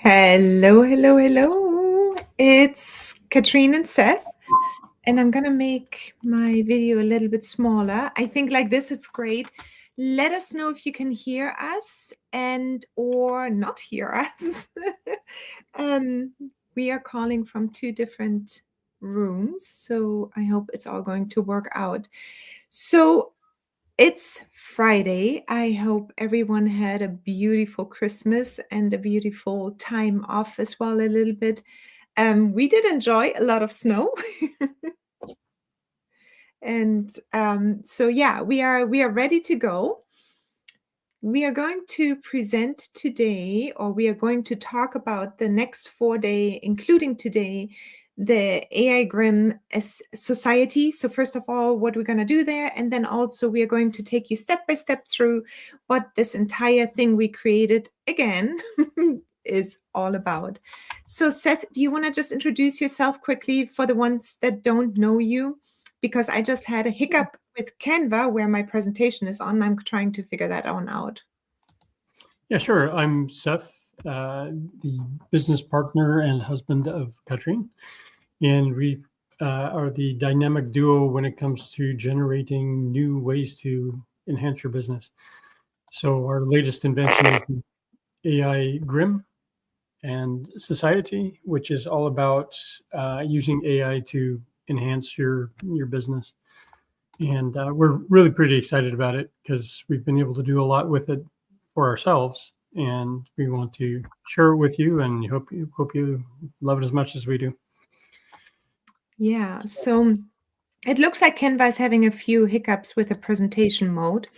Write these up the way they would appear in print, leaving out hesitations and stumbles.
Hello, hello, hello. It's Krine and Seth, and I'm gonna make my video a little bit smaller. I think like this, it's great. Let us know if you can hear us and or not hear us. um, we are calling from two different rooms, so I hope it's all going to work out. So it's Friday. I hope everyone had a beautiful Christmas and a beautiful time off as well, a little bit. We did enjoy a lot of snow. And so yeah, we are ready to go. We are going to present today, or we are going to talk about the next 4 day, including today, the AI Grim Society. So first of all, what we're going to do there, and then also we are going to take you step by step through what this entire thing we created again is all about. So Seth, do you want to just introduce yourself quickly for the ones that don't know you? Because I just had a hiccup with Canva where my presentation is on. I'm trying to figure that one out. Yeah, sure. I'm Seth, the business partner and husband of Katrine, and we are the dynamic duo when it comes to generating new ways to enhance your business. So our latest invention is the AI Grim and Society, which is all about using AI to enhance your business. And we're really pretty excited about it because we've been able to do a lot with it for ourselves, and we want to share it with you, and hope you love it as much as we do. Yeah, so it looks like Canva is having a few hiccups with the presentation mode.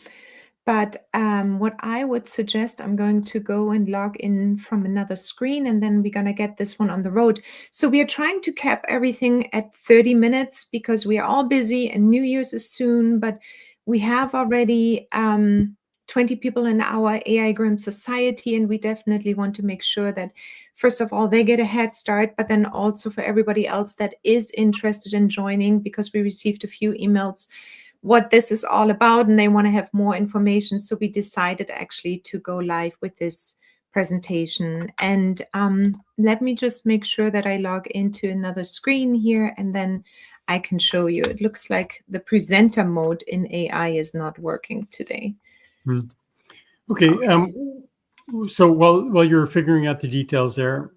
But what I would suggest, I'm going to go and log in from another screen, and then we're going to get this one on the road. So we are trying to cap everything at 30 minutes because we are all busy and New Year's is soon, but we have already 20 people in our AI Grim Society, and we definitely want to make sure that, first of all, they get a head start, but then also for everybody else that is interested in joining, because we received a few emails what this is all about and they want to have more information. So we decided actually to go live with this presentation. And let me just make sure that I log into another screen here, and then I can show you. It looks like the presenter mode in AI is not working today. Okay. So while you're figuring out the details there,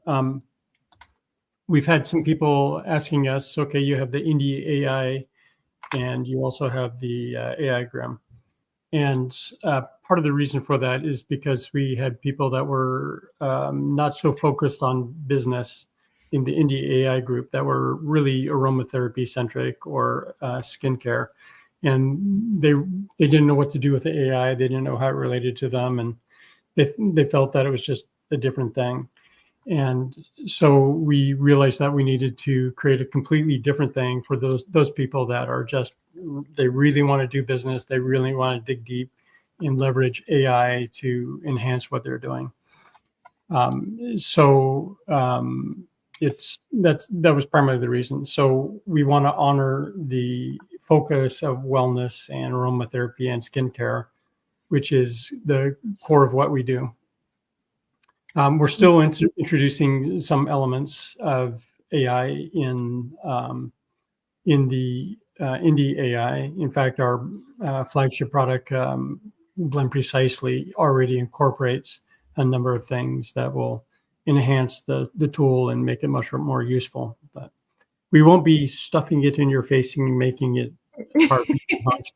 we've had some people asking us, okay, you have the Indie AI and you also have the AI Grim. And part of the reason for that is because we had people that were not so focused on business in the Indie AI group that were really aromatherapy centric or skincare. And they didn't know what to do with the AI. They didn't know how it related to them. And they felt that it was just a different thing. And so we realized that we needed to create a completely different thing for those people that are just, they really want to do business. They really want to dig deep and leverage AI to enhance what they're doing. That was primarily the reason. So we want to honor the focus of wellness and aromatherapy and skincare, which is the core of what we do. We're still introducing some elements of AI in the Indie AI. In fact, our flagship product, Blend Precisely, already incorporates a number of things that will enhance the tool and make it much more useful. But we won't be stuffing it in your face and making it part of the function.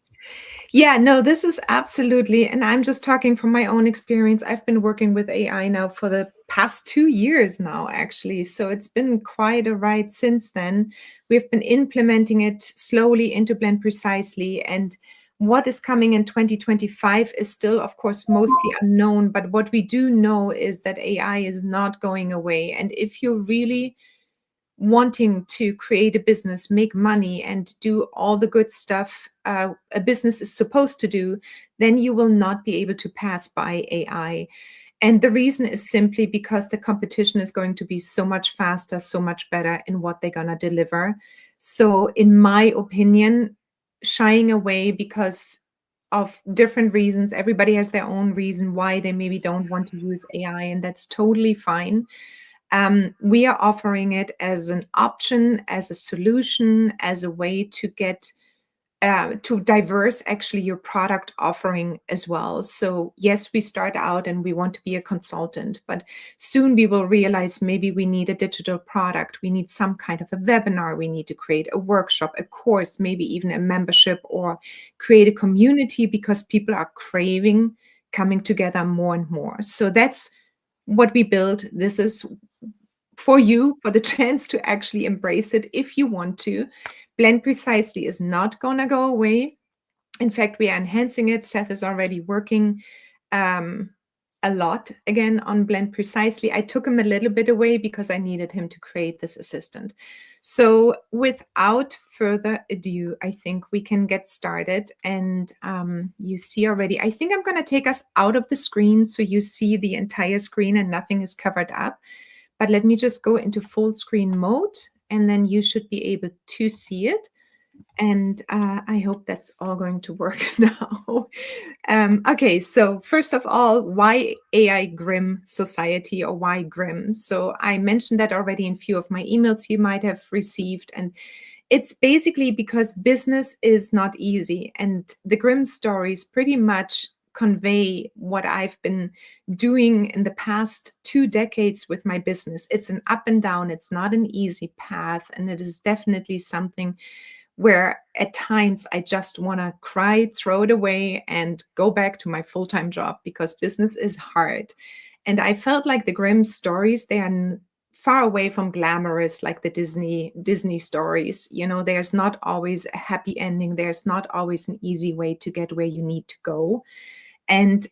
Yeah, no, this is absolutely, and I'm just talking from my own experience. I've been working with AI now for the past 2 years now, actually. So it's been quite a ride since then. We've been implementing it slowly into Blend Precisely, and what is coming in 2025 is still, of course, mostly unknown. But what we do know is that AI is not going away. And if you're really wanting to create a business, make money, and do all the good stuff a business is supposed to do, then you will not be able to pass by AI. And the reason is simply because the competition is going to be so much faster, so much better in what they're going to deliver. So in my opinion, shying away because of different reasons, everybody has their own reason why they maybe don't want to use AI, and that's totally fine. We are offering it as an option, as a solution, as a way to get to diverse actually your product offering as well. So yes, we start out and we want to be a consultant, but soon we will realize maybe we need a digital product. We need some kind of a webinar. We need to create a workshop, a course, maybe even a membership, or create a community because people are craving coming together more and more. So that's what we build. This is for you, for the chance to actually embrace it if you want to. Blend Precisely is not going to go away. In fact, we are enhancing it. Seth is already working a lot again on Blend Precisely. I took him a little bit away because I needed him to create this assistant. So without further ado, I think we can get started. And you see already, I think I'm going to take us out of the screen so you see the entire screen and nothing is covered up. But let me just go into full screen mode, and then you should be able to see it. And I hope that's all going to work now. Okay, so first of all, why AI Grim Society, or why Grim? So I mentioned that already in a few of my emails you might have received. And it's basically because business is not easy. And the Grim stories pretty much convey what I've been doing in the past 2 decades with my business. It's an up and down. It's not an easy path. And it is definitely something where at times I just want to cry, throw it away, and go back to my full-time job because business is hard. And I felt like the Grimm stories, they are far away from glamorous like the Disney stories. You know, there's not always a happy ending. There's not always an easy way to get where you need to go. And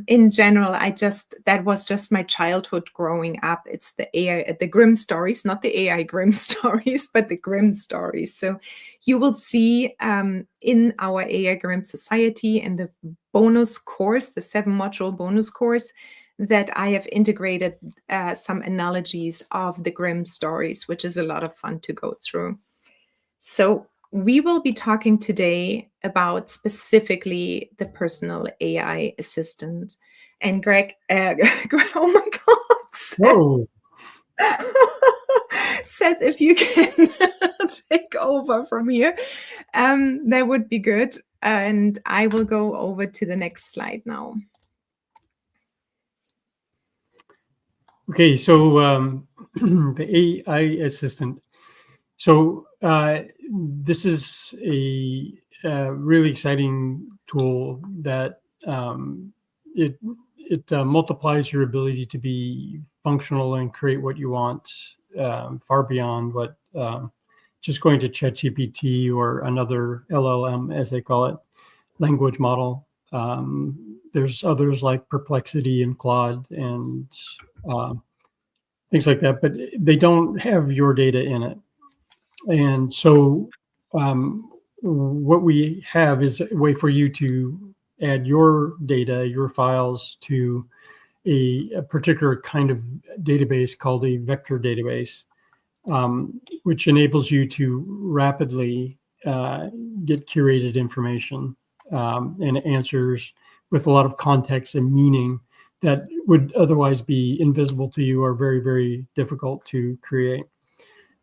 in general, that was just my childhood growing up. It's the Grimm stories, not the AI Grimm stories, but the Grimm stories. So you will see in our AI Grimm Society, in the bonus course, the 7-module bonus course, that I have integrated some analogies of the Grimm stories, which is a lot of fun to go through. So we will be talking today about specifically the personal AI assistant. And Greg, oh my God, Seth. Whoa. Seth, if you can take over from here, that would be good. And I will go over to the next slide now. Okay, so the AI assistant. So this is a really exciting tool that it multiplies your ability to be functional and create what you want far beyond what just going to ChatGPT or another LLM, as they call it, language model. There's others like Perplexity and Claude and things like that, but they don't have your data in it. And so what we have is a way for you to add your data, your files to a particular kind of database called a vector database, which enables you to rapidly get curated information and answers with a lot of context and meaning that would otherwise be invisible to you or very, very difficult to create.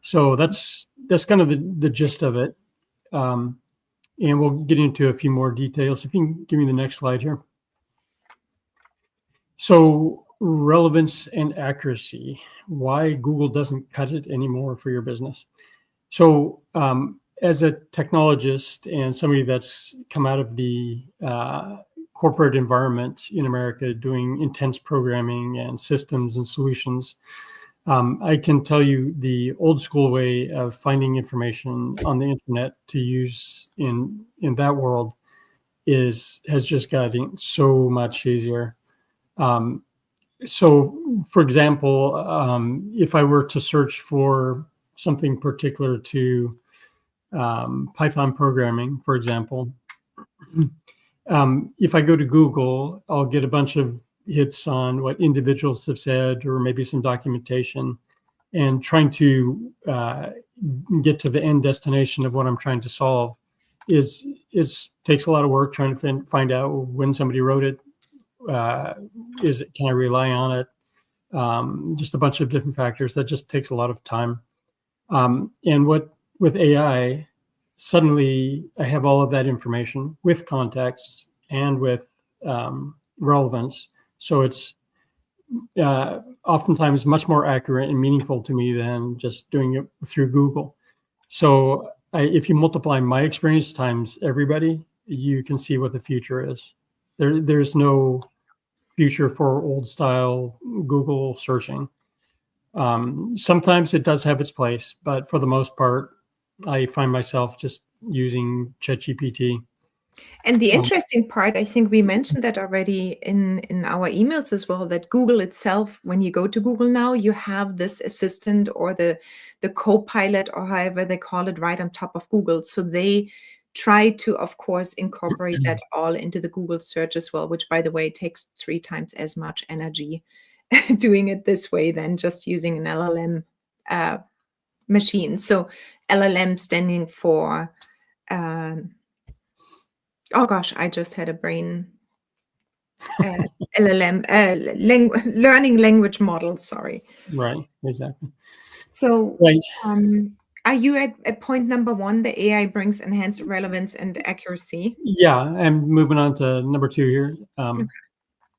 So that's kind of the gist of it. And we'll get into a few more details. If you can give me the next slide here. So relevance and accuracy, why Google doesn't cut it anymore for your business. So as a technologist and somebody that's come out of the corporate environment in America doing intense programming and systems and solutions, I can tell you the old school way of finding information on the internet to use in that world has just gotten so much easier. So, for example, if I were to search for something particular to Python programming, for example, if I go to Google, I'll get a bunch of hits on what individuals have said, or maybe some documentation, and trying to get to the end destination of what I'm trying to solve takes a lot of work trying to find out when somebody wrote it. Can I rely on it? just a bunch of different factors. That just takes a lot of time. And with AI, suddenly I have all of that information with context and with relevance. So it's oftentimes much more accurate and meaningful to me than just doing it through Google. So if you multiply my experience times everybody, you can see what the future is. There's no future for old style Google searching. Sometimes it does have its place, but for the most part, I find myself just using ChatGPT. And the interesting part, I think we mentioned that already in our emails as well, that Google itself, when you go to Google now, you have this assistant or the co-pilot or however they call it right on top of Google. So they try to, of course, incorporate that all into the Google search as well, which, by the way, takes 3 times as much energy doing it this way than just using an LLM machine. So LLM standing for oh gosh, I just had a brain LLM, learning language model, sorry. Right, exactly. So, Right. are you at point number 1, the AI brings enhanced relevance and accuracy? Yeah, I'm moving on to number 2 here. Okay.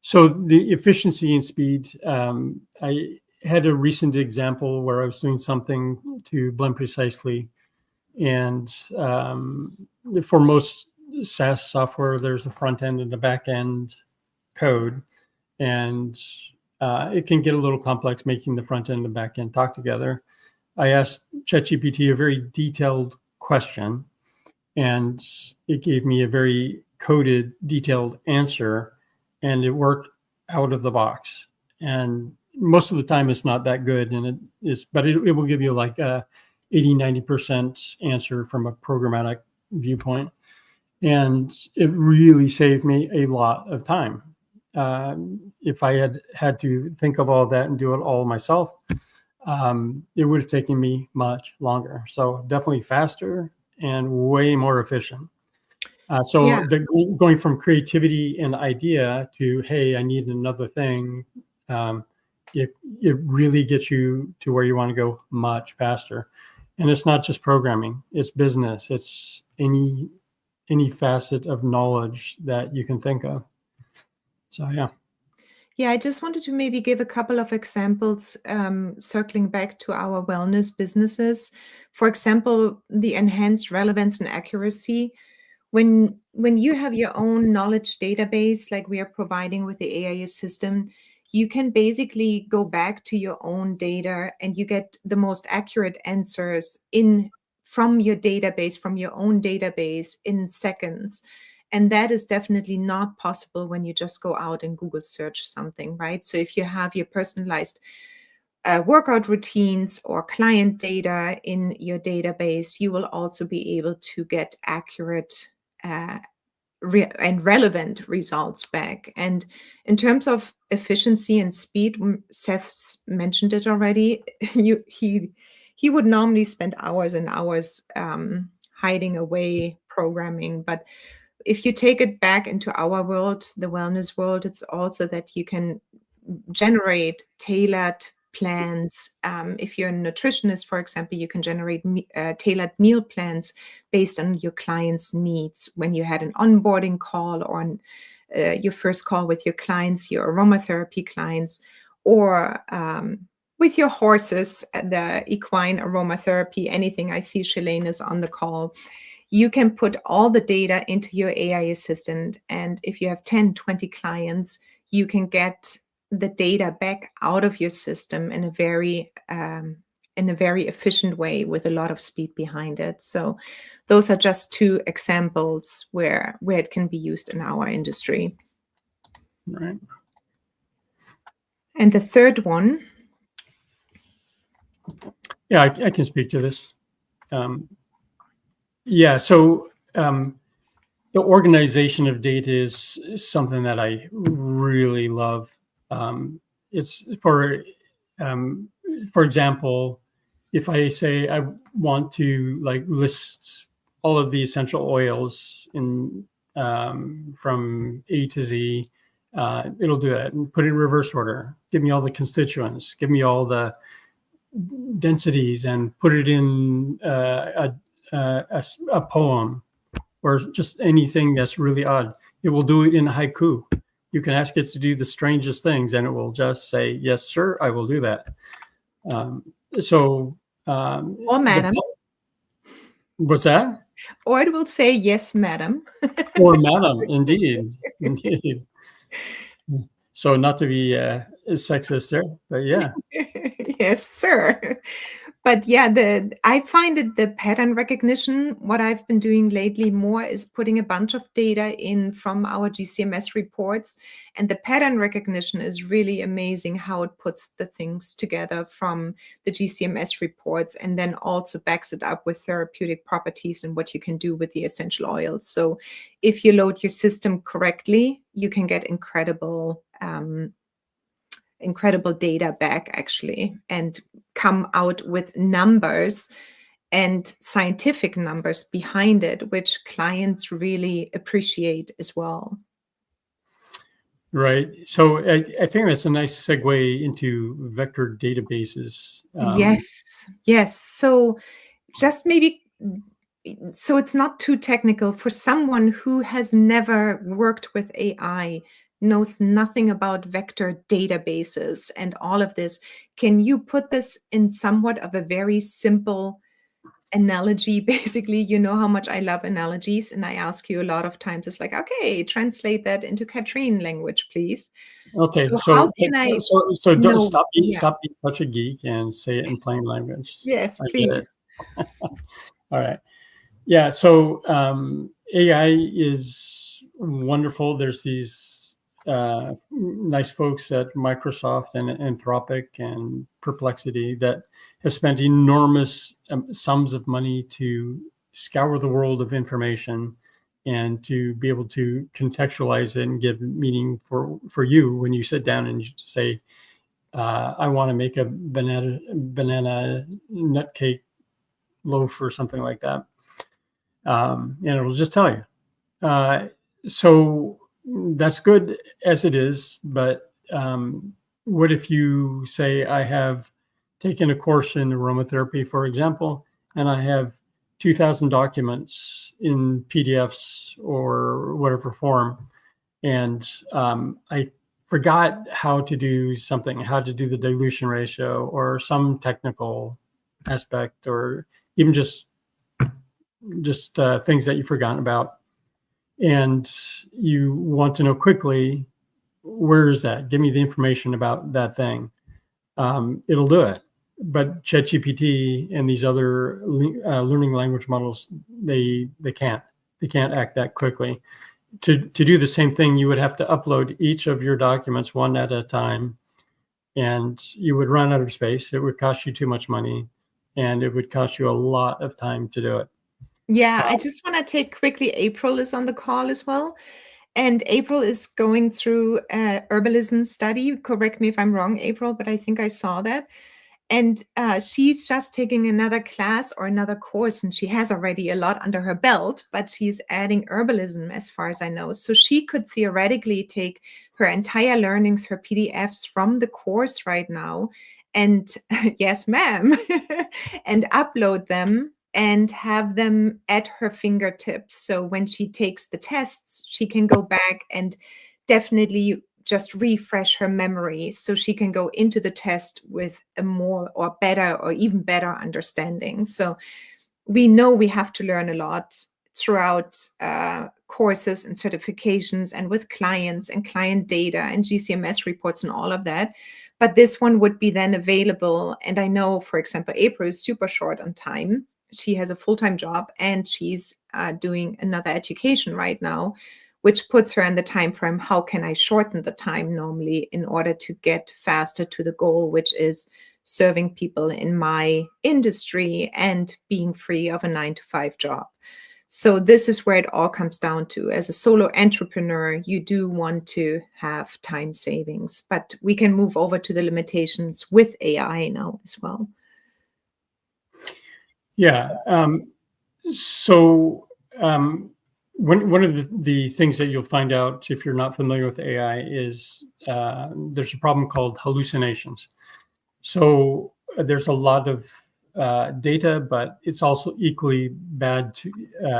So the efficiency and speed, I had a recent example where I was doing something to blend precisely. And for most SaaS software, there's a front end and a back end code. And it can get a little complex making the front end and back end talk together. I asked ChatGPT a very detailed question, and it gave me a very coded, detailed answer, and it worked out of the box. And most of the time, it's not that good, and it will give you like a 80-90% answer from a programmatic viewpoint. And it really saved me a lot of time. If I had to think of all that and do it all myself, it would have taken me much longer. So definitely faster and way more efficient. Yeah. Going from creativity and idea to, hey, I need another thing, it really gets you to where you want to go much faster. And it's not just programming; it's business. It's any facet of knowledge that you can think of. So yeah. Yeah, I just wanted to maybe give a couple of examples, circling back to our wellness businesses. For example, the enhanced relevance and accuracy. When you have your own knowledge database, like we are providing with the AI system, you can basically go back to your own data and you get the most accurate answers from your database, from your own database in seconds. And that is definitely not possible when you just go out and Google search something, right? So if you have your personalized workout routines or client data in your database, you will also be able to get accurate and relevant results back. And in terms of efficiency and speed, Seth mentioned it already. He would normally spend hours and hours hiding away programming, but if you take it back into our world, the wellness world, it's also that you can generate tailored plans. If you're a nutritionist, for example, you can generate tailored meal plans based on your client's needs. When you had an onboarding call or your first call with your clients, your aromatherapy clients, or with your horses, the equine aromatherapy, anything. I see Shalane is on the call. You can put all the data into your AI assistant. And if you have 10, 20 clients, you can get the data back out of your system in a very efficient way with a lot of speed behind it. So those are just 2 examples where it can be used in our industry. Right. And the third one. Yeah, I can speak to this. Yeah, so the organization of data is something that I really love. It's for example, if I say I want to like list all of the essential oils in from A to Z, It'll do it and put it in reverse order. Give me all the constituents. Give me all the densities and put it in a poem or just anything that's really odd. It will do it in haiku. You can ask it to do the strangest things and it will just say, yes, sir, I will do that. Or madam. What's that? Or it will say, yes, madam. Or madam, indeed. Indeed. So not to be sexist there, but yeah. Yes, sir. But yeah, I find it the pattern recognition. What I've been doing lately more is putting a bunch of data in from our GCMS reports. And the pattern recognition is really amazing how it puts the things together from the GCMS reports and then also backs it up with therapeutic properties and what you can do with the essential oils. So if you load your system correctly, you can get incredible data back actually and come out with numbers and scientific numbers behind it, which clients really appreciate as well. Right. So I think that's a nice segue into vector databases. Yes. So just maybe, so it's not too technical for someone who has never worked with AI, knows nothing about vector databases and all of this. Can you put this in somewhat of a very simple analogy? Basically, you know how much I love analogies, and I ask you a lot of times, it's like, okay, translate that into Katrine language, please. Okay, So how can I don't know? stop being Yeah. such a geek and say it in plain language. Yes, I get it. please. All right. Yeah. So AI is wonderful. There's these nice folks at Microsoft and Anthropic and Perplexity that have spent enormous sums of money to scour the world of information and to be able to contextualize it and give meaning for you when you sit down and you say, I want to make a banana nut cake loaf or something like that. And it'll just tell you. So that's good as it is, but what if you say, I have taken a course in aromatherapy, for example, and I have 2,000 documents in PDFs or whatever form, and I forgot how to do something, how to do the dilution ratio or some technical aspect, or even just things that you've forgotten about, and you want to know quickly, where is that? Give me the information about that thing. It'll do it. But ChatGPT and these other learning language models, they can't act that quickly. To do the same thing, you would have to upload each of your documents one at a time, and you would run out of space. It would cost you too much money, and it would cost you a lot of time to do it. Yeah, I just want to take quickly, April is on the call as well. And April is going through a herbalism study. Correct me if I'm wrong, April, but I think I saw that. And she's just taking another class or another course, and she has already a lot under her belt, but she's adding herbalism as far as I know. So she could theoretically take her entire learnings, her PDFs from the course right now, and yes, ma'am, and upload them and have them at her fingertips. So when she takes the tests, she can go back and definitely just refresh her memory so she can go into the test with a more or better or even better understanding. So we know we have to learn a lot throughout courses and certifications and with clients and client data and GCMS reports and all of that. But this one would be then available. And I know, for example, April is super short on time. She has a full-time job and she's doing another education right now, which puts her in the time frame. How can I shorten the time normally in order to get faster to the goal, which is serving people in my industry and being free of a 9-to-5 job? So this is where it all comes down to. As a solo entrepreneur, you do want to have time savings, but we can move over to the limitations with AI now as well. Yeah. So one of the things that you'll find out if you're not familiar with AI is there's a problem called hallucinations. So there's a lot of data, but it's also equally bad to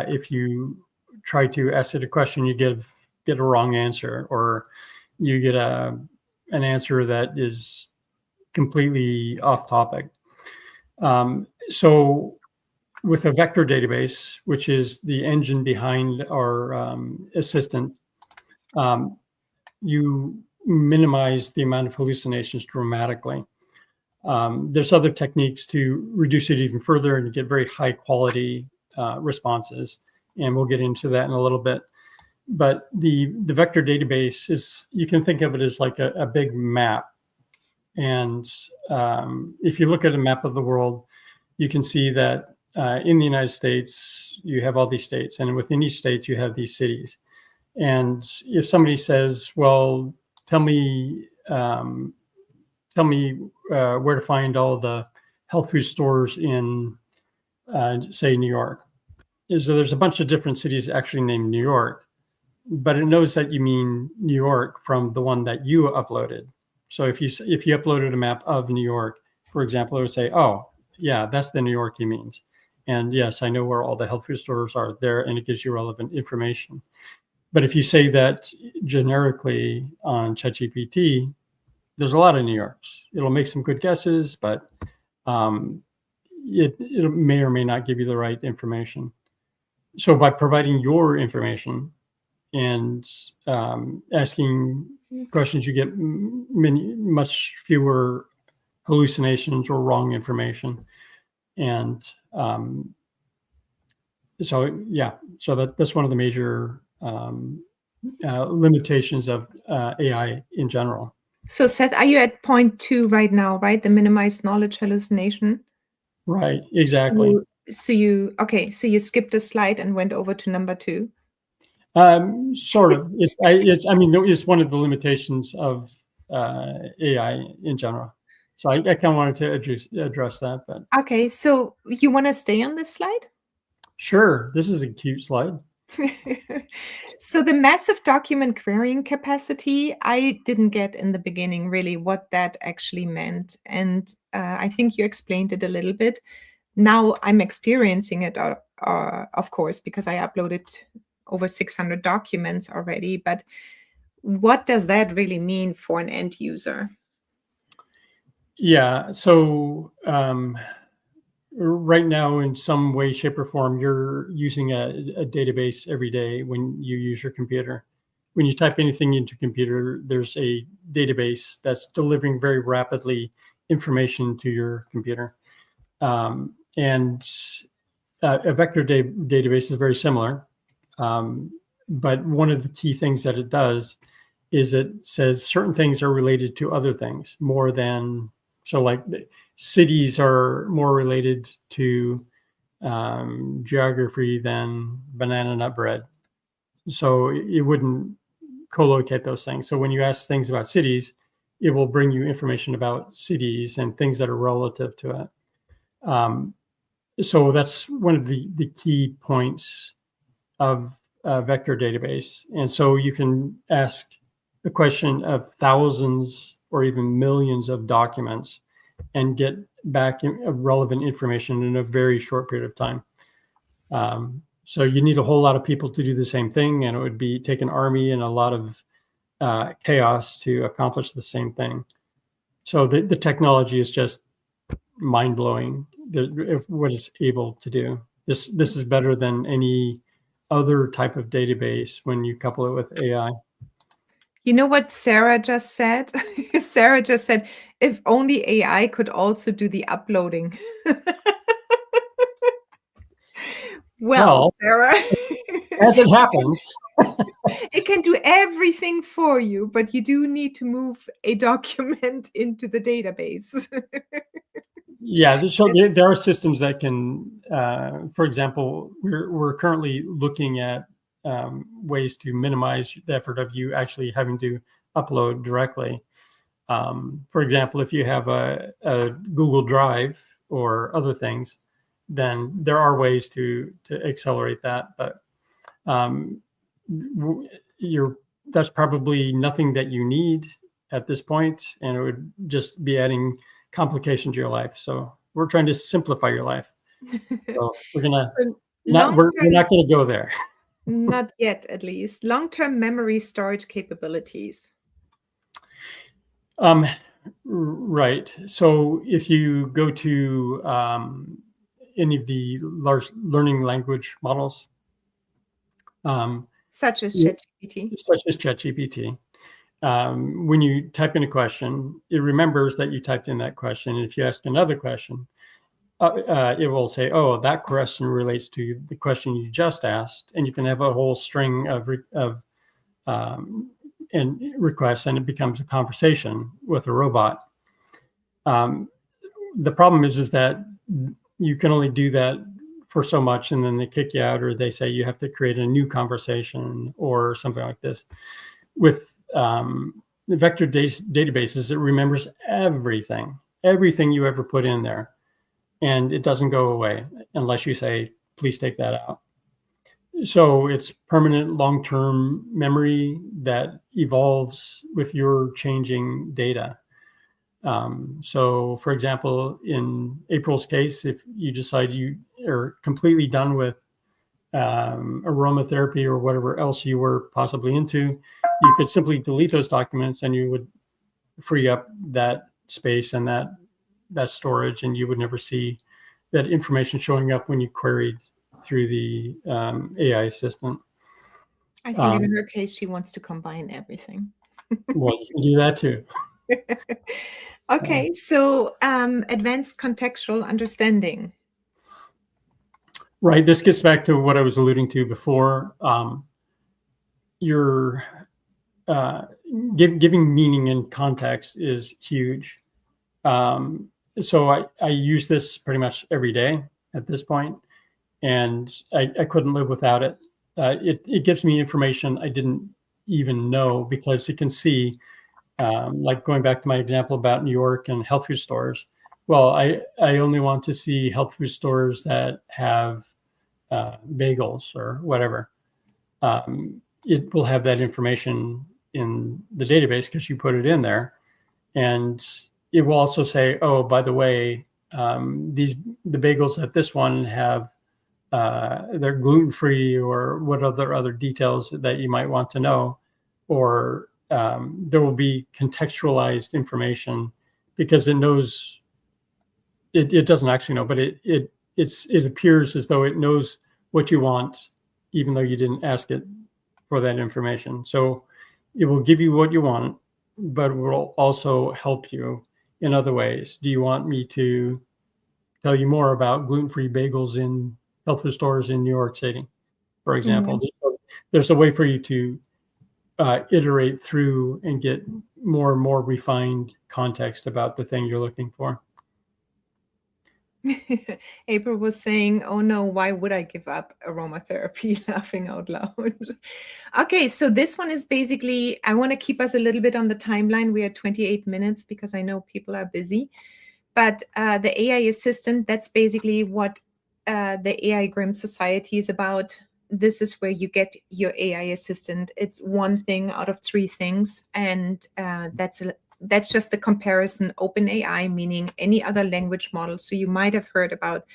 if you try to ask it a question, you get a wrong answer, or you get an answer that is completely off topic. So with a vector database, which is the engine behind our assistant, you minimize the amount of hallucinations dramatically. There's other techniques to reduce it even further and get very high quality responses, and we'll get into that in a little bit. But the vector database is, you can think of it as like a big map. And if you look at a map of the world, you can see that in the United States, you have all these states, and within each state, you have these cities. And if somebody says, well, tell me where to find all the health food stores in, say, New York. So there's a bunch of different cities actually named New York, but it knows that you mean New York from the one that you uploaded. So if you uploaded a map of New York, for example, it would say, oh, yeah, that's the New York he means. And yes, I know where all the health food stores are there, and it gives you relevant information. But if you say that generically on ChatGPT, there's a lot of New Yorks. It'll make some good guesses, but it may or may not give you the right information. So by providing your information and asking questions, you get much fewer hallucinations or wrong information. And so that's one of the major limitations of AI in general. So Seth, are you at point 2 right now, right? The minimized knowledge hallucination? Right, exactly. So you skipped a slide and went over to number 2? Sort of. It's one of the limitations of AI in general. So I kind of wanted to address that. But okay, so you want to stay on this slide? Sure. This is a cute slide. So the massive document querying capacity, I didn't get in the beginning really what that actually meant. And I think you explained it a little bit. Now I'm experiencing it, of course, because I uploaded over 600 documents already. But what does that really mean for an end user? Yeah. So right now, in some way, shape, or form, you're using a database every day when you use your computer. When you type anything into your computer, there's a database that's delivering very rapidly information to your computer. And a vector database is very similar. But one of the key things that it does is it says certain things are related to other things more than, so like cities are more related to geography than banana nut bread. So it wouldn't co-locate those things. So when you ask things about cities, it will bring you information about cities and things that are relative to it. So that's one of the key points of a vector database. And so you can ask the question of thousands or even millions of documents and get back relevant information in a very short period of time. So you need a whole lot of people to do the same thing, and it would take an army and a lot of chaos to accomplish the same thing. So the technology is just mind-blowing, what it's able to do. This is better than any other type of database when you couple it with AI. You know what Sarah just said? Sarah just said, if only AI could also do the uploading. Well, Sarah. As it happens. It can do everything for you, but you do need to move a document into the database. Yeah, so there are systems that can, for example, we're currently looking at ways to minimize the effort of you actually having to upload directly. For example, if you have a Google Drive or other things, then there are ways to accelerate that. But that's probably nothing that you need at this point, and it would just be adding complication to your life. So we're trying to simplify your life. So we're not gonna go there. Not yet, at least. Long-term memory storage capabilities. Right. So if you go to any of the large learning language models, such as ChatGPT, when you type in a question, it remembers that you typed in that question. And if you ask another question, it will say, "Oh, that question relates to the question you just asked," and you can have a whole string of and requests, and it becomes a conversation with a robot. The problem is that you can only do that for so much, and then they kick you out, or they say you have to create a new conversation or something like this. With the vector databases, it remembers everything you ever put in there, and it doesn't go away unless you say, please take that out. So it's permanent long-term memory that evolves with your changing data. So for example, in April's case, if you decide you are completely done with aromatherapy or whatever else you were possibly into, you could simply delete those documents and you would free up that space and that storage, and you would never see that information showing up when you queried through the AI assistant. I think in her case, she wants to combine everything. Well, you can do that too. Okay, so advanced contextual understanding. Right. This gets back to what I was alluding to before. Your giving meaning and context is huge. So I use this pretty much every day at this point, and I couldn't live without it. It gives me information I didn't even know, because it can see, like going back to my example about New York and health food stores. Well, I only want to see health food stores that have bagels or whatever. It will have that information in the database because you put it in there, and it will also say, oh, by the way, the bagels at this one have they're gluten-free, or what other details that you might want to know, or there will be contextualized information, because it knows it doesn't actually know, but it appears as though it knows what you want, even though you didn't ask it for that information. So it will give you what you want, but it will also help you in other ways. Do you want me to tell you more about gluten-free bagels in health food stores in New York City, for example? Mm-hmm. There's a way for you to iterate through and get more and more refined context about the thing you're looking for. April was saying, oh no, why would I give up aromatherapy? Laughing out loud. Okay, so this one is basically, I want to keep us a little bit on the timeline. We are 28 minutes because I know people are busy. But the AI assistant, that's basically what the AI Grim Society is about. This is where you get your AI assistant. It's one thing out of three things. And that's just the comparison. OpenAI, meaning any other language model. So you might have heard about,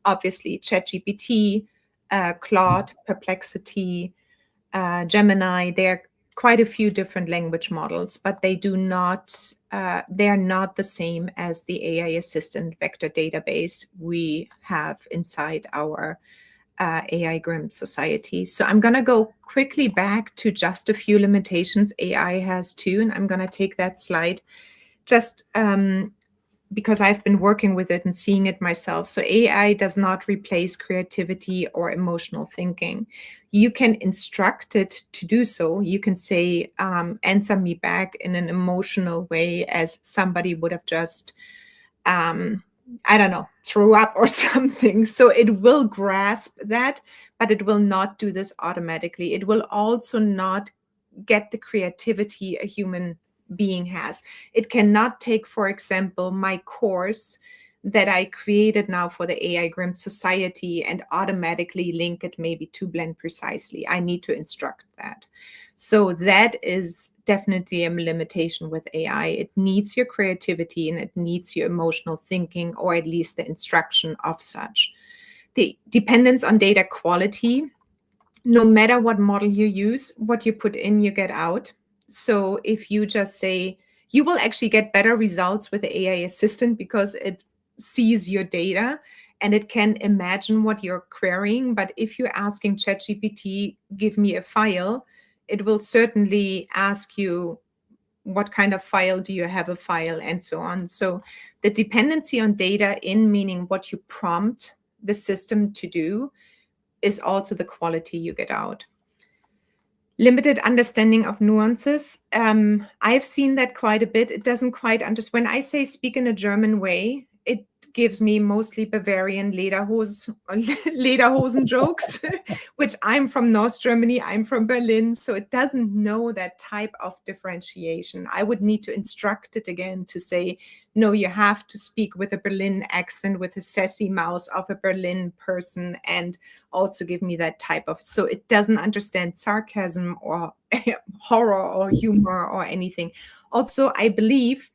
obviously, ChatGPT, Claude, Perplexity, Gemini. There are quite a few different language models, but they are not the same as the AI assistant vector database we have inside our AI Grim Society. So I'm going to go quickly back to just a few limitations AI has too, and I'm going to take that slide just because I've been working with it and seeing it myself. So AI does not replace creativity or emotional thinking. You can instruct it to do so. You can say, answer me back in an emotional way, as somebody would have just I don't know, threw up or something. So it will grasp that, but it will not do this automatically. It will also not get the creativity a human being has. It cannot take, for example, my course that I created now for the AI Grim Society and automatically link it maybe to Blend Precisely. I need to instruct that. So that is definitely a limitation with AI. It needs your creativity and it needs your emotional thinking, or at least the instruction of such. The dependence on data quality, no matter what model you use, what you put in, you get out. So if you just say, you will actually get better results with the AI assistant because it sees your data and it can imagine what you're querying. But if you're asking ChatGPT, give me a file, it will certainly ask you, what kind of file do you have a file, and so on. So the dependency on data in meaning what you prompt the system to do is also the quality you get out. Limited understanding of nuances. I've seen that quite a bit. It doesn't quite understand. When I say speak in a German way, it gives me mostly Bavarian Lederhosen jokes, which I'm from North Germany, I'm from Berlin, so it doesn't know that type of differentiation. I would need to instruct it again to say, no, you have to speak with a Berlin accent, with a sassy mouth of a Berlin person, and also give me that type of, so it doesn't understand sarcasm or horror or humor or anything. Also, I believe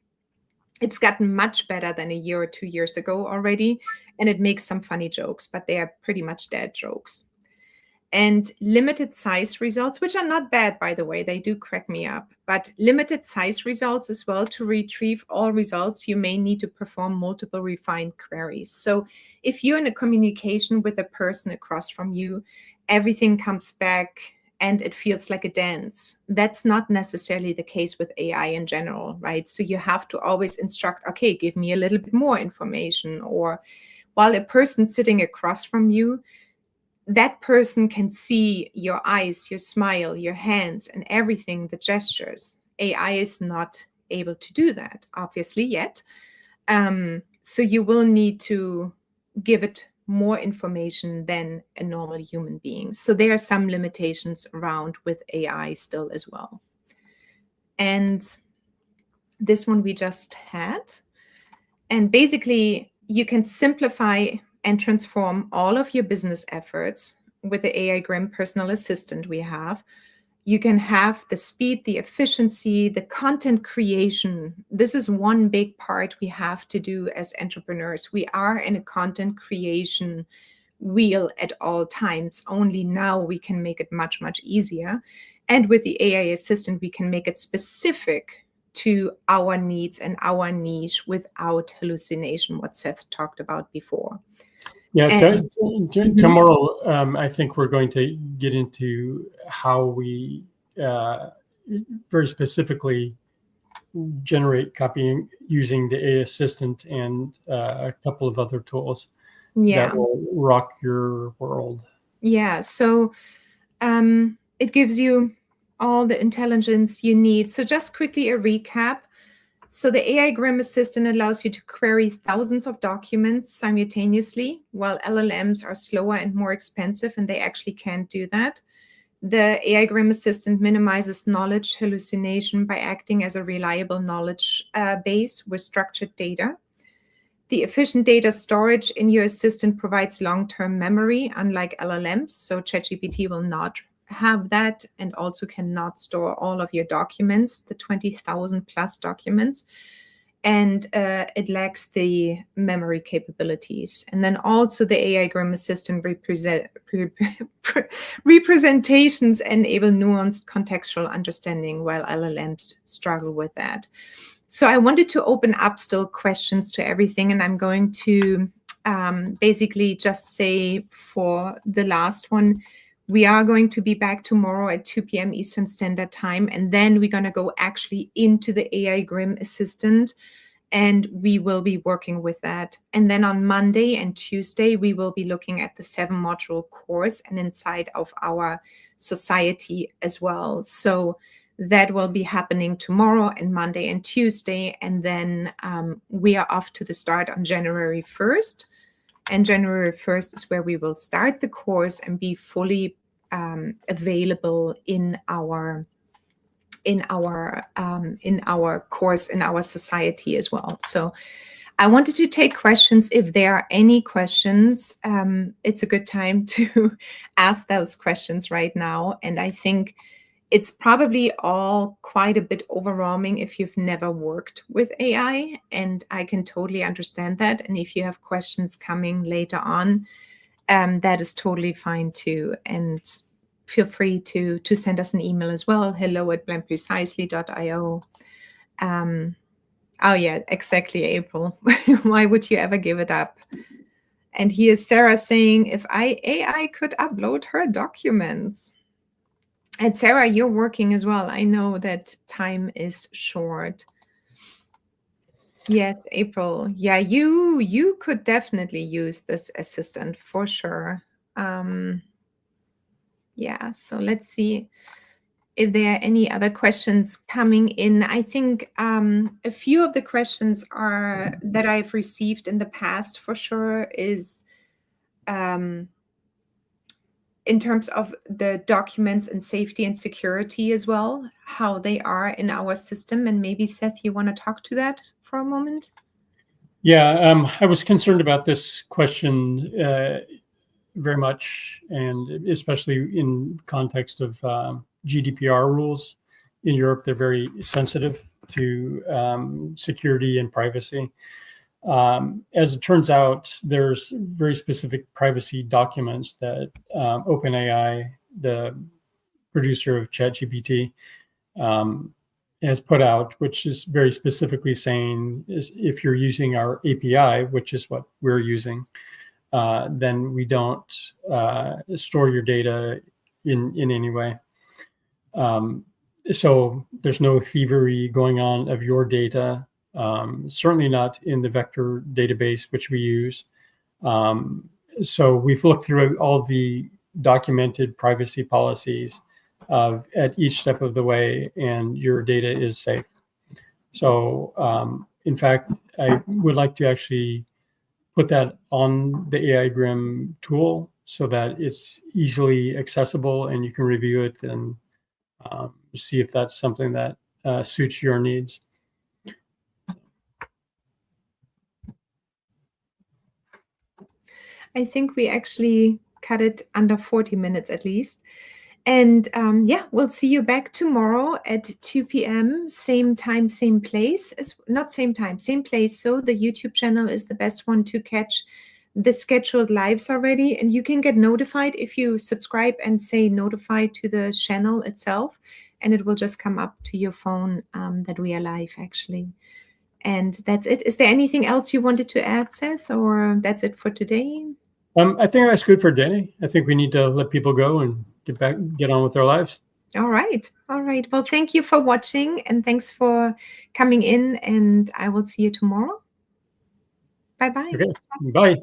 it's gotten much better than a year or 2 years ago already, and it makes some funny jokes, but they are pretty much dead jokes. And limited size results, which are not bad, by the way, they do crack me up, but limited size results as well. To retrieve all results, you may need to perform multiple refined queries. So if you're in a communication with a person across from you, everything comes back and it feels like a dance. That's not necessarily the case with AI in general, right? So you have to always instruct, okay, give me a little bit more information. Or while a person sitting across from you, that person can see your eyes, your smile, your hands, and everything, the gestures. AI is not able to do that, obviously, yet. So you will need to give it more information than a normal human being. So there are some limitations around with AI still as well. And this one we just had. And basically, you can simplify and transform all of your business efforts with the AI Grim personal assistant we have. You can have the speed, the efficiency, the content creation. This is one big part we have to do as entrepreneurs. We are in a content creation wheel at all times. Only now we can make it much, much easier. And with the AI assistant, we can make it specific to our needs and our niche without hallucination, what Seth talked about before. Yeah, And tomorrow, I think we're going to get into how we very specifically generate copying using the AI assistant and a couple of other tools that will rock your world. Yeah, so it gives you all the intelligence you need. So just quickly a recap. So the AI Grim Assistant allows you to query thousands of documents simultaneously, while LLMs are slower and more expensive, and they actually can't do that. The AI Grim Assistant minimizes knowledge hallucination by acting as a reliable knowledge base with structured data. The efficient data storage in your assistant provides long-term memory, unlike LLMs, so ChatGPT will not have that, and also cannot store all of your documents, the 20,000 plus documents, and it lacks the memory capabilities. And then also the AI Grim Assistant representations enable nuanced contextual understanding, while LLMs struggle with that. So I wanted to open up still questions to everything, and I'm going to basically just say for the last one, we are going to be back tomorrow at 2 p.m. Eastern Standard Time, and then we're going to go actually into the AI Grim Assistant, and we will be working with that. And then on Monday and Tuesday, we will be looking at the 7-module course and inside of our society as well. So that will be happening tomorrow and Monday and Tuesday, and then we are off to the start on January 1st. And January 1st is where we will start the course and be fully available in our course, in our society as well. So I wanted to take questions. If there are any questions, it's a good time to ask those questions right now. And I think it's probably all quite a bit overwhelming if you've never worked with AI, and I can totally understand that. And if you have questions coming later on, that is totally fine too. And feel free to send us an email as well, hello@blendprecisely.io. Oh yeah, exactly, April. Why would you ever give it up? And here's Sarah saying, if AI could upload her documents. And Sarah, you're working as well. I know that time is short. Yes, April. Yeah, you could definitely use this assistant for sure. Yeah, so let's see if there are any other questions coming in. I think a few of the questions are that I've received in the past for sure is in terms of the documents and safety and security as well, how they are in our system. And maybe Seth, you want to talk to that for a moment? Yeah, I was concerned about this question very much, and especially in context of GDPR rules. In Europe, they're very sensitive to security and privacy. As it turns out, there's very specific privacy documents that OpenAI, the producer of ChatGPT, has put out, which is very specifically saying is if you're using our API, which is what we're using, then we don't store your data in any way. So there's no thievery going on of your data, certainly not in the vector database, which we use. So we've looked through all the documented privacy policies at each step of the way, and your data is safe. So in fact, I would like to actually put that on the AI Grim tool so that it's easily accessible and you can review it and see if that's something that suits your needs. I think we actually cut it under 40 minutes at least. And yeah, we'll see you back tomorrow at 2 p.m. Same time, same place. Not same time, same place. So the YouTube channel is the best one to catch the scheduled lives already. And you can get notified if you subscribe and say notify to the channel itself. And it will just come up to your phone that we are live actually. And that's it. Is there anything else you wanted to add, Seth, or that's it for today? I think that's good for today. I think we need to let people go and get on with their lives. All right. All right. Well, thank you for watching and thanks for coming in, and I will see you tomorrow. Bye-bye. Okay. Bye.